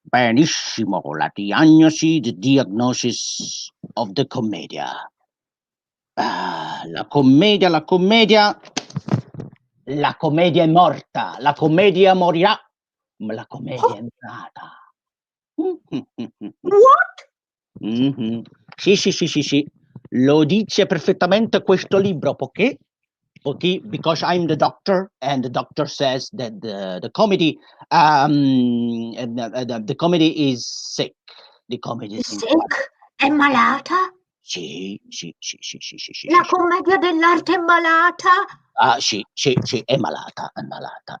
Benissimo, la diagnosi, the diagnosis of the commedia. La commedia è morta, la commedia morirà, ma la commedia è nata. What? Sì, lo dice perfettamente questo libro, perché because I'm the doctor, and the doctor says that the comedy the comedy is sick. The comedy is sick? È malata? Sì. La commedia dell'arte è malata? Sì, è malata.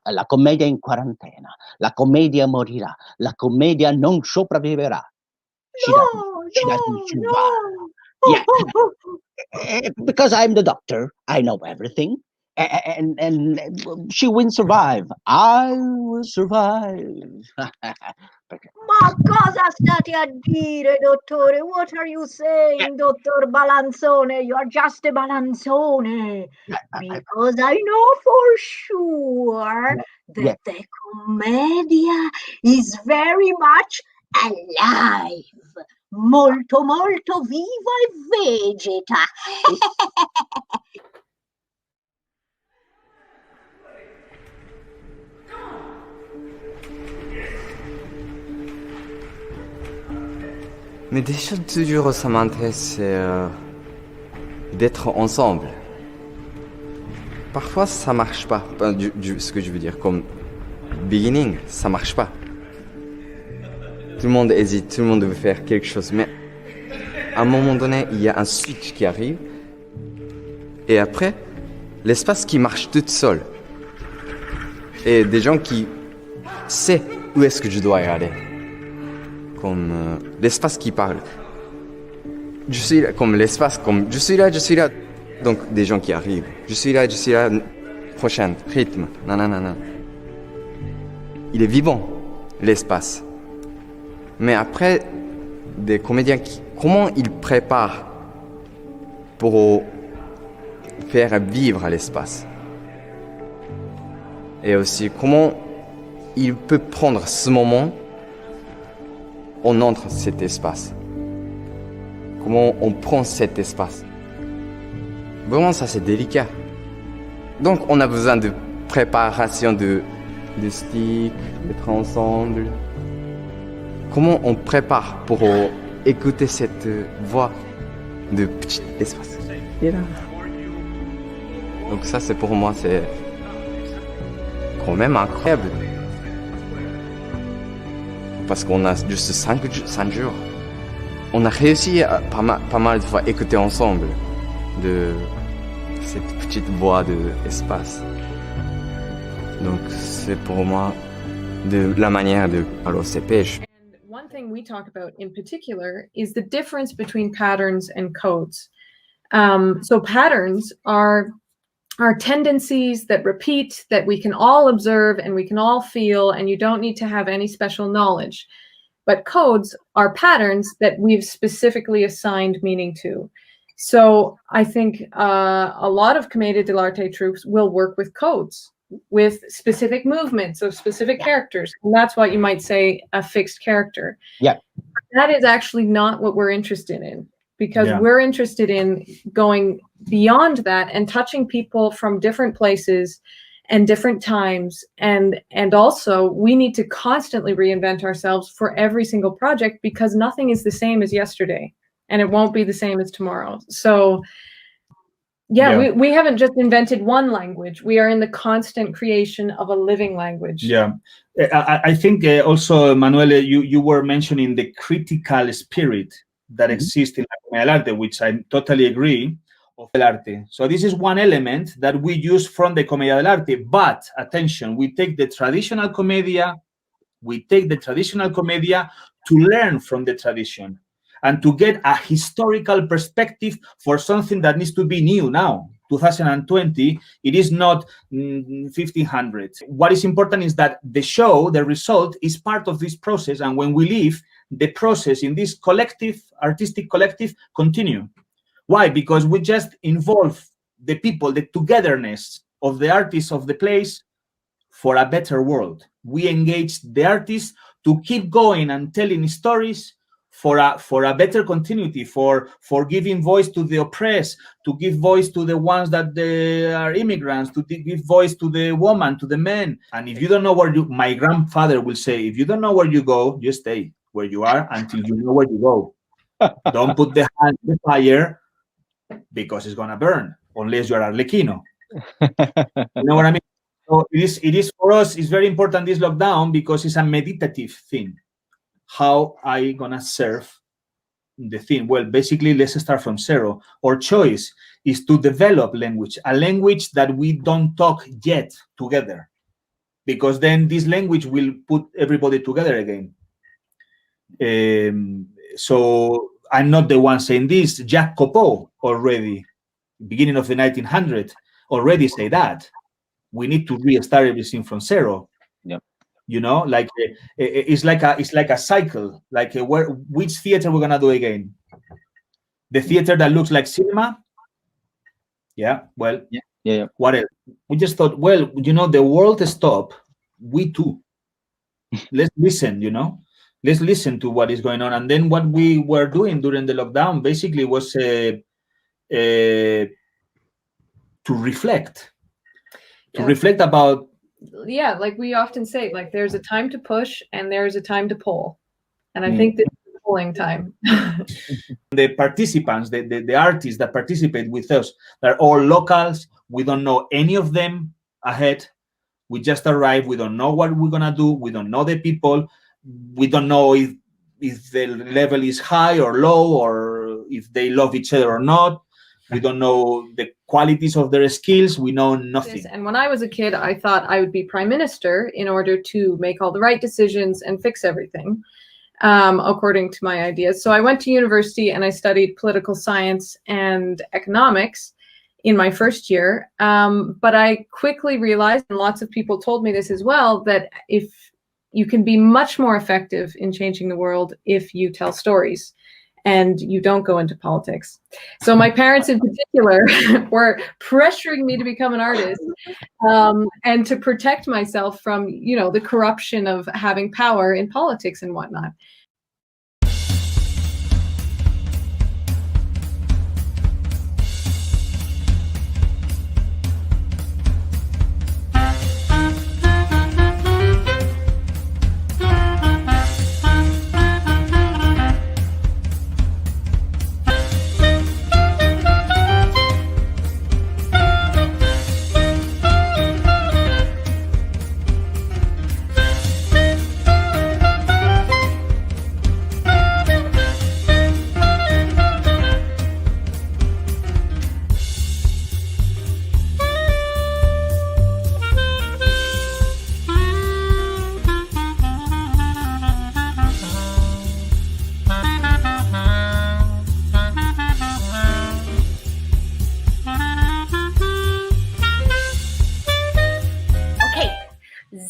La commedia è in quarantena. La commedia morirà. La commedia non sopravviverà. She doesn't survive. Yeah. Because I'm the doctor, I know everything. And she will survive. I will survive. Ma cosa state a dire, dottore? What are you saying, dottor Balanzone? You are just a Balanzone. Because I know for sure that the commedia is very much alive. Molto, molto viva e vegeta. Mais des choses toujours ça m'intéresse, c'est d'être ensemble. Parfois ça marche pas, ce que je veux dire, comme beginning, ça marche pas. Tout le monde hésite, tout le monde veut faire quelque chose, mais à un moment donné, il y a un switch qui arrive, et après, l'espace qui marche tout seul. Et des gens qui savent où est-ce que je dois y aller. Comme l'espace qui parle. Je suis là, comme l'espace, comme je suis là. Donc des gens qui arrivent. Je suis là, prochaine, rythme, nanana. Il est vivant, l'espace. Mais après, des comédiens comment ils préparent pour faire vivre l'espace. Et aussi, comment ils peuvent prendre ce moment. On entre cet espace. Comment on prend cet espace. Vraiment, ça c'est délicat. Donc, on a besoin de préparation de sticks, d'être ensemble. Comment on prépare pour écouter cette voix de petit espace. Et là. Donc ça, c'est pour moi, c'est quand même incroyable. Parce qu'on a juste 5 jours. On a réussi à pas mal de fois écouter ensemble de cette petite voix de espace. Donc c'est pour moi de la manière de alors c'est pêche. One thing we talk about in particular is the difference between patterns and codes. So patterns are tendencies that repeat, that we can all observe and we can all feel, and you don't need to have any special knowledge. But codes are patterns that we've specifically assigned meaning to. So I think a lot of Commedia dell'arte troupes will work with codes, with specific movements of specific characters. And that's what you might say a fixed character. Yeah. That is actually not what we're interested in, because we're interested in going beyond that and touching people from different places and different times. And also we need to constantly reinvent ourselves for every single project, because nothing is the same as yesterday and it won't be the same as tomorrow. So we haven't just invented one language. We are in the constant creation of a living language. Yeah. I think also, Emanuele, you were mentioning the critical spirit that exists in la Commedia dell'arte, which I totally agree, of dell'arte. So this is one element that we use from the Commedia dell'arte. But attention, we take the traditional commedia to learn from the tradition and to get a historical perspective for something that needs to be new now, 2020, it is not 1500. What is important is that the show, the result, is part of this process, and when we leave, the process in this collective, artistic collective, continue. Why? Because we just involve the people, the togetherness of the artists of the place for a better world. We engage the artists to keep going and telling stories for a better continuity, for giving voice to the oppressed, to give voice to the ones that they are immigrants, to give voice to the woman, to the men. And if you don't know where my grandfather will say, if you don't know where you go, you stay where you are until you know where you go. Don't put the hand in the fire because it's gonna burn, unless you are Arlequino. You know what I mean? So it is for us, it's very important, this lockdown, because it's a meditative thing. How are you gonna serve the thing? Well, basically, let's start from zero. Our choice is to develop language, a language that we don't talk yet together, because then this language will put everybody together again. So I'm not the one saying this. Jacques Coupeau already, beginning of the 1900s, already say that we need to restart everything from zero. Yep. You know, like it's like a cycle. Like which theater we're gonna do again? The theater that looks like cinema. Yeah. Well. Yeah. What else? We just thought, well, you know, the world stopped. We too. Let's listen. You know, let's listen to what is going on. And then what we were doing during the lockdown basically was to reflect. To reflect about. Yeah, like we often say, like there's a time to push and there's a time to pull, and I think this is the pulling time. The participants, the artists that participate with us, they're all locals. We don't know any of them ahead. We just arrived. We don't know what we're gonna do. We don't know the people. We don't know if the level is high or low, or if they love each other or not. We don't know the qualities of their skills. We know nothing. Yes, and when I was a kid, I thought I would be prime minister in order to make all the right decisions and fix everything, according to my ideas. So I went to university and I studied political science and economics in my first year. But I quickly realized, and lots of people told me this as well, that if you can be much more effective in changing the world if you tell stories and you don't go into politics. So my parents in particular were pressuring me to become an artist and to protect myself from, you know, the corruption of having power in politics and whatnot.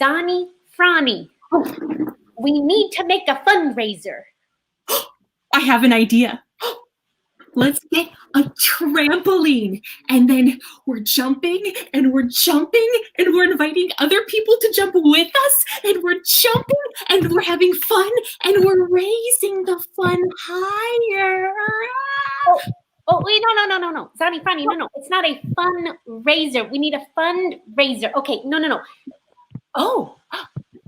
Zani Frani, we need to make a fundraiser. I have an idea. Let's get a trampoline, and then we're jumping and we're jumping and we're inviting other people to jump with us, and we're jumping and we're having fun and we're raising the fun higher. Oh, wait, no. Zani Frani, no. It's not a fundraiser. We need a fundraiser. Okay, no. Oh,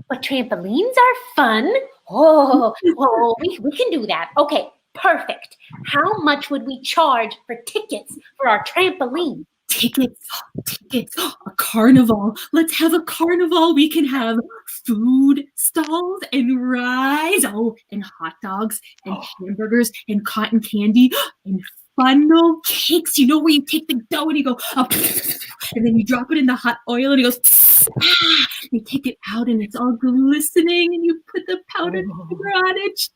but trampolines are fun. Oh, we can do that. Okay, perfect. How much would we charge for tickets for our trampoline? Tickets, a carnival. Let's have a carnival. We can have food stalls and rides, and hot dogs and hamburgers and cotton candy and funnel cakes. You know, where you take the dough and you go up, and then you drop it in the hot oil and it goes, you take it out and it's all glistening and you put the powdered sugar on it.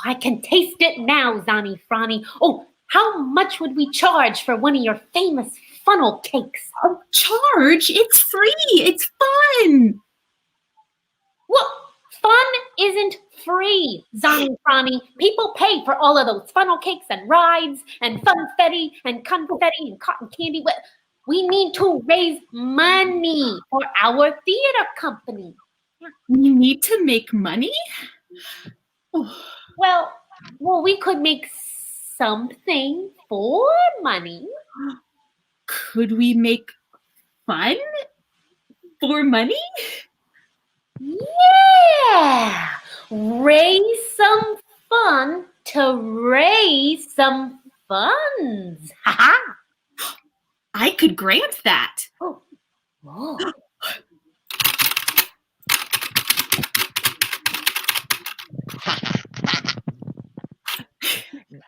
I can taste it now, Zani Frani. Oh, How much would we charge for one of your famous funnel cakes? Charge? It's free. It's fun. Well, fun isn't free, Zani Frani. People pay for all of those funnel cakes and rides and funfetti and confetti and cotton candy. We need to raise money for our theater company. You need to make money? Well, we could make something for money. Could we make fun for money? Yeah! Raise some fun to raise some funds. Ha-ha! I could grant that. Oh. Whoa.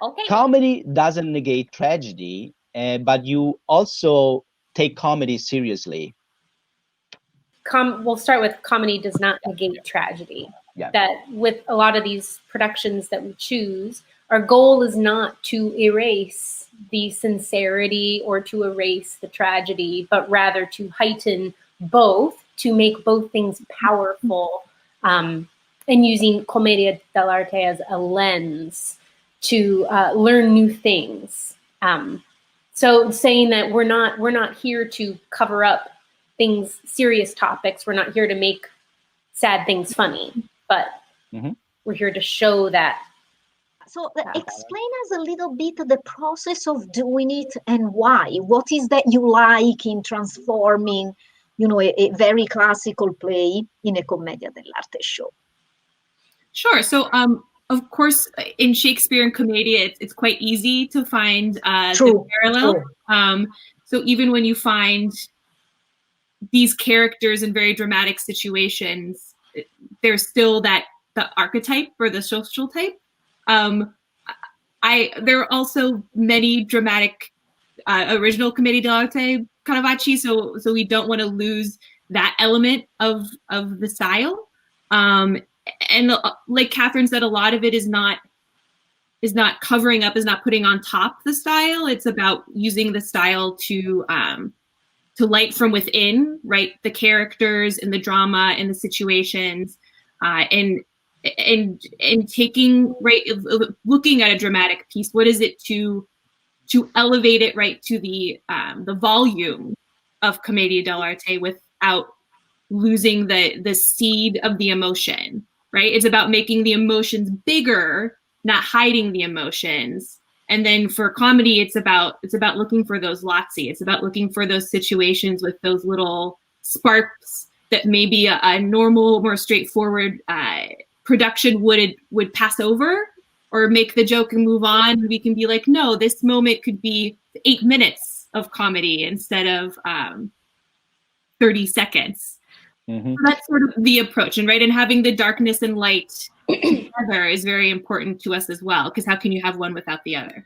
Okay. Comedy doesn't negate tragedy, but you also take comedy seriously. We'll start with comedy does not negate tragedy. Yeah. That with a lot of these productions that we choose, our goal is not to erase the sincerity or to erase the tragedy, but rather to heighten both, to make both things powerful, and using Commedia dell'Arte as a lens to learn new things. So saying that we're not here to cover up things, serious topics. We're not here to make sad things funny, but we're here to show that. So explain us a little bit the process of doing it and why. What is that you like in transforming, a very classical play in a Commedia dell'Arte show? Sure. So, of course, in Shakespeare and Commedia, it's quite easy to find the parallel. So even when you find these characters in very dramatic situations, there's still the archetype or the social type. There are also many dramatic original Commedia dell'Arte Caravaggio, so we don't want to lose that element of the style. And like Catherine said, a lot of it is not covering up, is not putting on top the style. It's about using the style to light from within, right? The characters and the drama and the situations, and taking, right, looking at a dramatic piece. What is it to elevate it, right, to the volume of Commedia dell'Arte without losing the seed of the emotion, right? It's about making the emotions bigger, not hiding the emotions. And then for comedy, it's about looking for those lazzi. It's about looking for those situations with those little sparks that maybe a normal, more straightforward production would pass over or make the joke and move on. We can be like, no, this moment could be 8 minutes of comedy instead of 30 seconds. So that's sort of the approach, and having the darkness and light together is very important to us as well, because how can you have one without the other?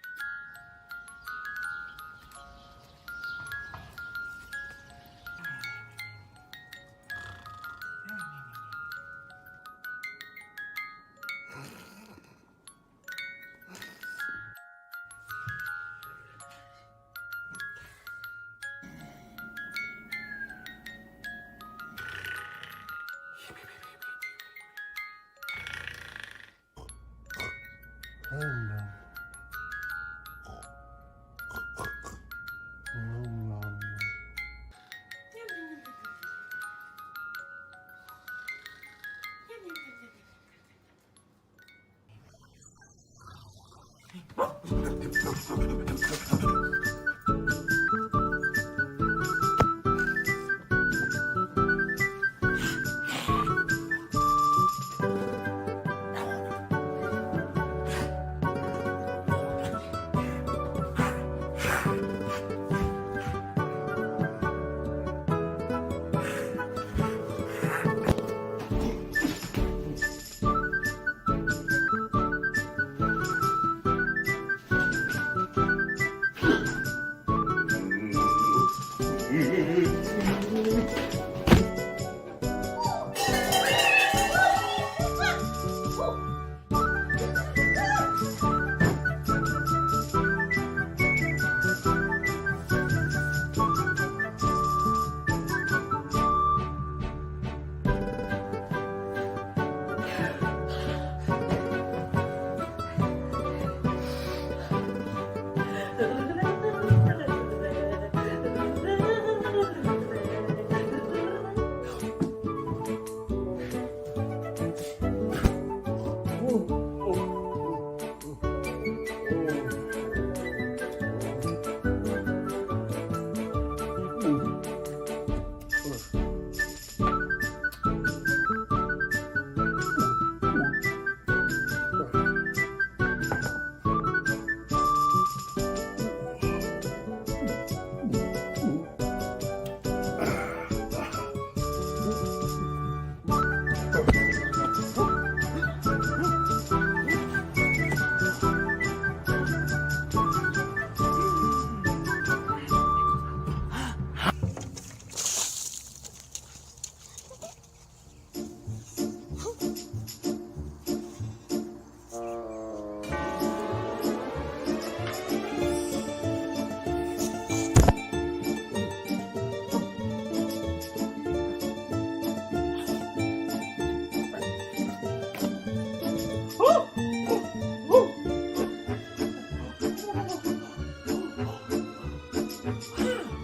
It's time.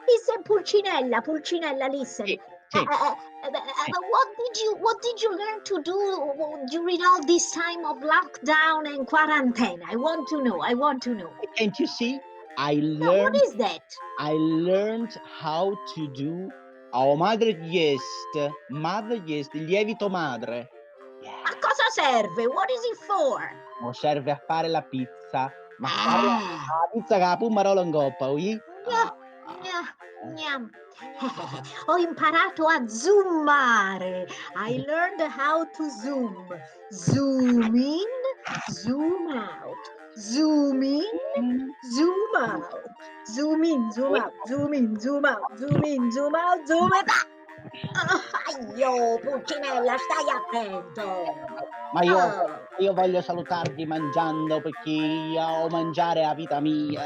Listen, Pulcinella, listen. Sì. What did you learn to do during all this time of lockdown and quarantena? I want to know. Can't you see? What is that? I learned how to do our mother jest, il lievito madre. A cosa serve? What is it for? Serve a fare la pizza, ma fare la pizza con la pumarola in coppa, oui? Gnam. Ho imparato a zoomare. I learned how to zoom. Zoom in, zoom out. Zoom in, zoom out. Zoom in, zoom out. Zoom in, zoom out. Zoom in, zoom out. Zoom it out. Aio, Pulcinella, stai attento. Ma io voglio salutarvi mangiando perché io mangiare è la vita mia.